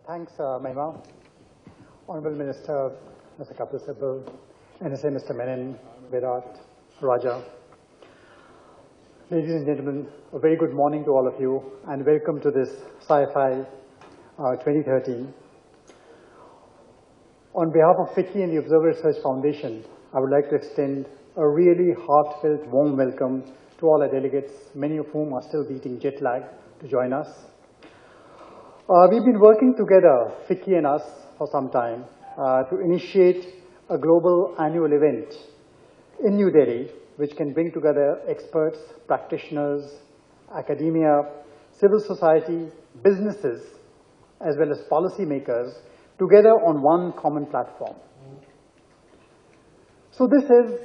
Thanks, Mahima. Honorable Minister, Mr. Kapil Sibal, NSA, Mr. Menon, Virat, Raja. Ladies and gentlemen, a very good morning to all of you, and welcome to this CYFY 2013. On behalf of FICCI and the Observer Research Foundation, I would like to extend a really heartfelt, warm welcome to all our delegates, many of whom are still beating jet lag, to join us. We've been working together, FICCI and us, for some time to initiate a global annual event in New Delhi, which can bring together experts, practitioners, academia, civil society, businesses, as well as policymakers, together on one common platform. So this is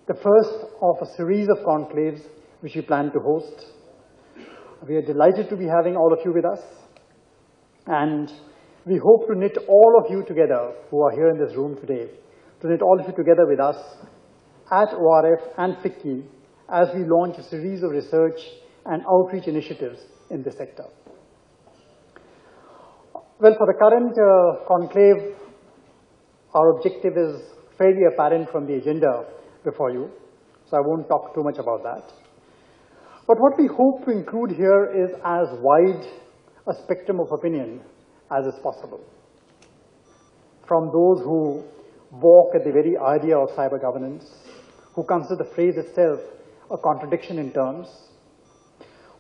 the first of a series of conclaves which we plan to host. We are delighted to be having all of you with us, and we hope to knit all of you together who are here in this room today, to knit all of you together with us at ORF and FICCI as we launch a series of research and outreach initiatives in this sector. Well, for the current conclave, our objective is fairly apparent from the agenda before you, so I won't talk too much about that. But what we hope to include here is as wide a spectrum of opinion as is possible. From those who balk at the very idea of cyber governance, who consider the phrase itself a contradiction in terms,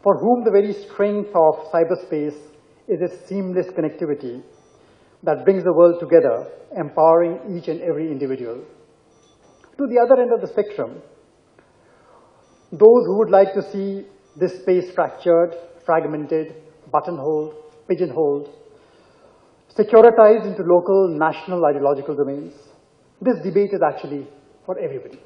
for whom the very strength of cyberspace is its seamless connectivity that brings the world together, empowering each and every individual. To the other end of the spectrum, those who would like to see this space fractured, fragmented, buttonholed, pigeonholed, securitized into local, national, ideological domains. This debate is actually for everybody.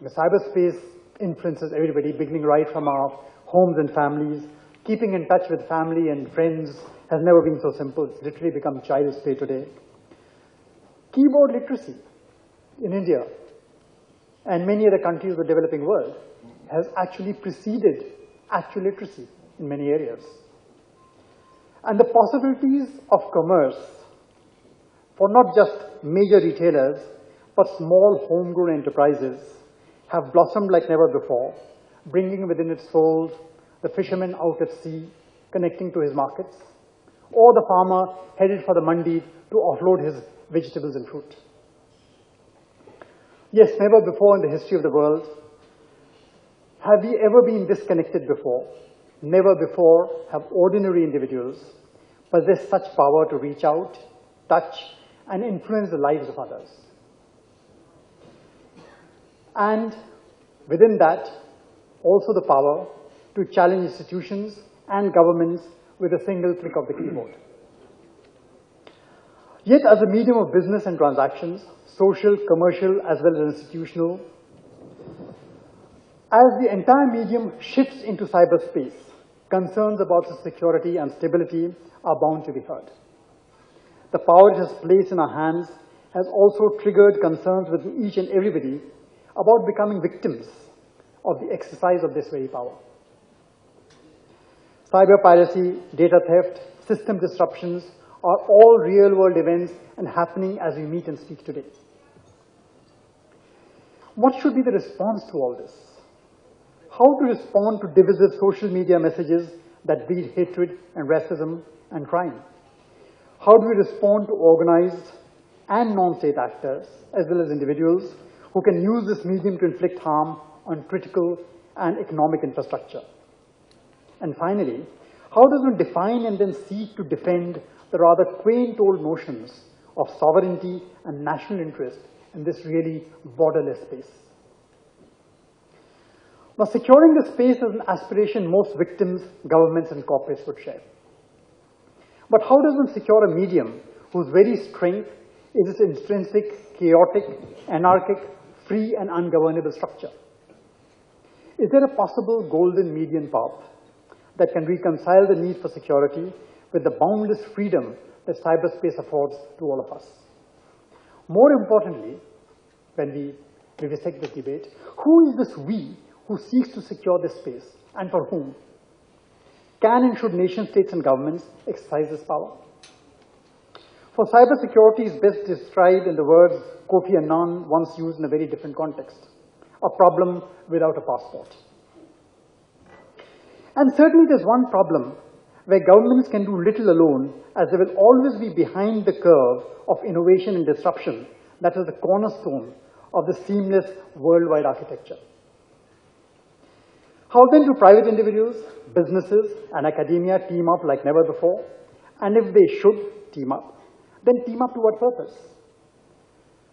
The cyberspace influences everybody, beginning right from our homes and families. Keeping in touch with family and friends has never been so simple. It's literally become child's play today. Keyboard literacy in India and many other countries of the developing world has actually preceded actual literacy in many areas. And the possibilities of commerce for not just major retailers, but small homegrown enterprises have blossomed like never before, bringing within its fold the fisherman out at sea, connecting to his markets, or the farmer headed for the mandi to offload his vegetables and fruit. Yes, never before in the history of the world have we ever been disconnected before. Never before have ordinary individuals possessed such power to reach out, touch, and influence the lives of others. And within that, also the power to challenge institutions and governments with a single click of the keyboard. Yet as a medium of business and transactions, social, commercial, as well as institutional, as the entire medium shifts into cyberspace, concerns about its security and stability are bound to be heard. The power it has placed in our hands has also triggered concerns within each and everybody about becoming victims of the exercise of this very power. Cyber piracy, data theft, system disruptions are all real-world events and happening as we meet and speak today. What should be the response to all this? How to respond to divisive social media messages that breed hatred and racism and crime? How do we respond to organized and non-state actors, as well as individuals, who can use this medium to inflict harm on critical and economic infrastructure? And finally, how does one define and then seek to defend the rather quaint old notions of sovereignty and national interest in this really borderless space? Now, securing the space is an aspiration most victims, governments, and corporates would share. But how does one secure a medium whose very strength is its intrinsic, chaotic, anarchic, free, and ungovernable structure? Is there a possible golden median path that can reconcile the need for security with the boundless freedom that cyberspace affords to all of us? More importantly, when we dissect this debate, who is this we who seeks to secure this space, and for whom? can and should nation states and governments exercise this power? For cybersecurity is best described in the words Kofi Annan once used in a very different context: a problem without a passport. And certainly there's one problem where governments can do little alone, as they will always be behind the curve of innovation and disruption that is the cornerstone of the seamless worldwide architecture. How then do private individuals, businesses, and academia team up like never before? And if they should team up, then team up to what purpose?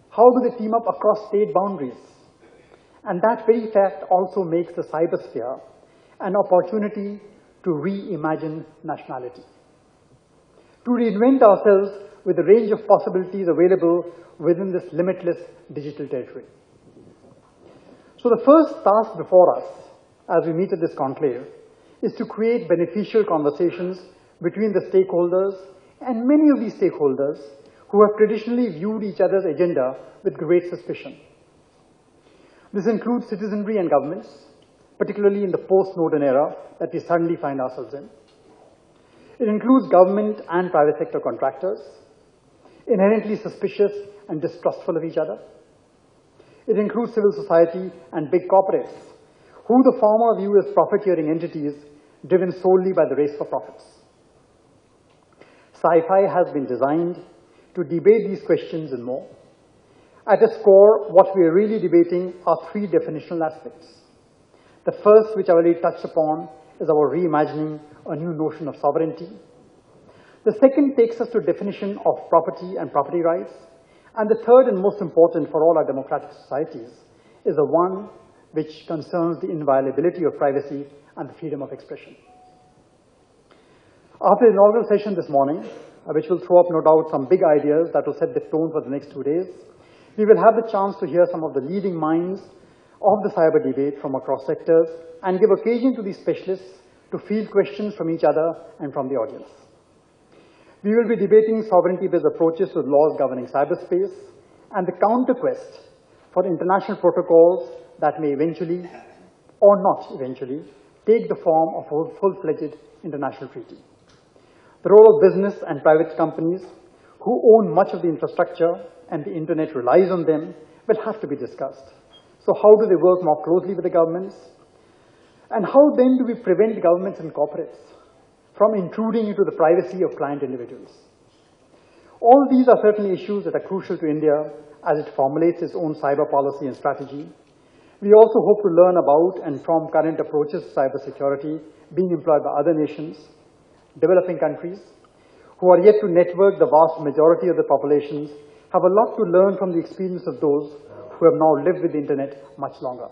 How do they team up across state boundaries? And that very fact also makes the cybersphere an opportunity to reimagine nationality, to reinvent ourselves with the range of possibilities available within this limitless digital territory. So the first task before us, as we meet at this conclave, is to create beneficial conversations between the stakeholders, and many of these stakeholders who have traditionally viewed each other's agenda with great suspicion. This includes citizenry and governments, particularly in the post-Snowden era that we suddenly find ourselves in. It includes government and private sector contractors, inherently suspicious and distrustful of each other. It includes civil society and big corporates, who the former view as profiteering entities driven solely by the race for profits. CYFY has been designed to debate these questions and more. At its core, what we are really debating are three definitional aspects. The first, which I already touched upon, is our reimagining a new notion of sovereignty. The second takes us to definition of property and property rights. And the third, and most important for all our democratic societies, is the one which concerns the inviolability of privacy and the freedom of expression. After the inaugural session this morning, which will throw up no doubt some big ideas that will set the tone for the next 2 days, we will have the chance to hear some of the leading minds of the cyber debate from across sectors and give occasion to these specialists to field questions from each other and from the audience. We will be debating sovereignty-based approaches to laws governing cyberspace and the counter-quest for international protocols that may eventually, or not eventually, take the form of a full-fledged international treaty. The role of business and private companies who own much of the infrastructure and the internet relies on them will have to be discussed. So how do they work more closely with the governments? And how then do we prevent governments and corporates from intruding into the privacy of client individuals? All these are certainly issues that are crucial to India as it formulates its own cyber policy and strategy. We also hope to learn about and from current approaches to cybersecurity being employed by other nations, developing countries, who are yet to network the vast majority of the populations, have a lot to learn from the experience of those who have now lived with the internet much longer.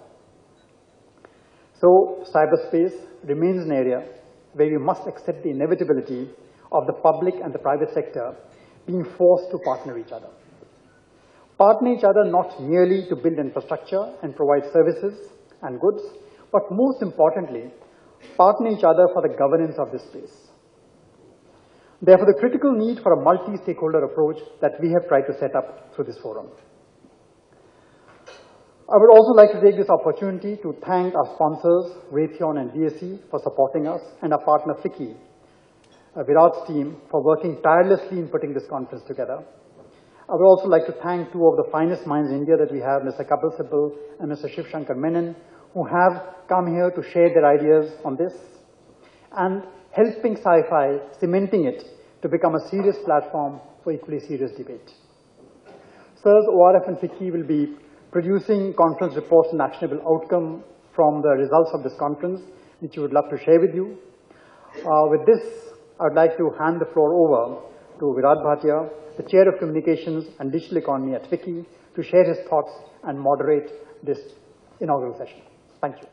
So, cyberspace remains an area where we must accept the inevitability of the public and the private sector being forced to partner each other. Partner each other not merely to build infrastructure and provide services and goods, but most importantly, partner each other for the governance of this space. Therefore, the critical need for a multi-stakeholder approach that we have tried to set up through this forum. I would also like to take this opportunity to thank our sponsors, Raytheon and DSE, for supporting us, and our partner FICCI, Virat's team, for working tirelessly in putting this conference together. I would also like to thank two of the finest minds in India that we have, Mr. Kapil Sibal and Mr. Shiv Shankar Menon, who have come here to share their ideas on this, and helping CYFY, cementing it to become a serious platform for equally serious debate. Sirs, ORF and FICCI will be producing conference reports and actionable outcome from the results of this conference, which we would love to share with you. With this, I would like to hand the floor over to Virat Bhatia, the Chair of Communications and Digital Economy at FICCI, to share his thoughts and moderate this inaugural session. Thank you.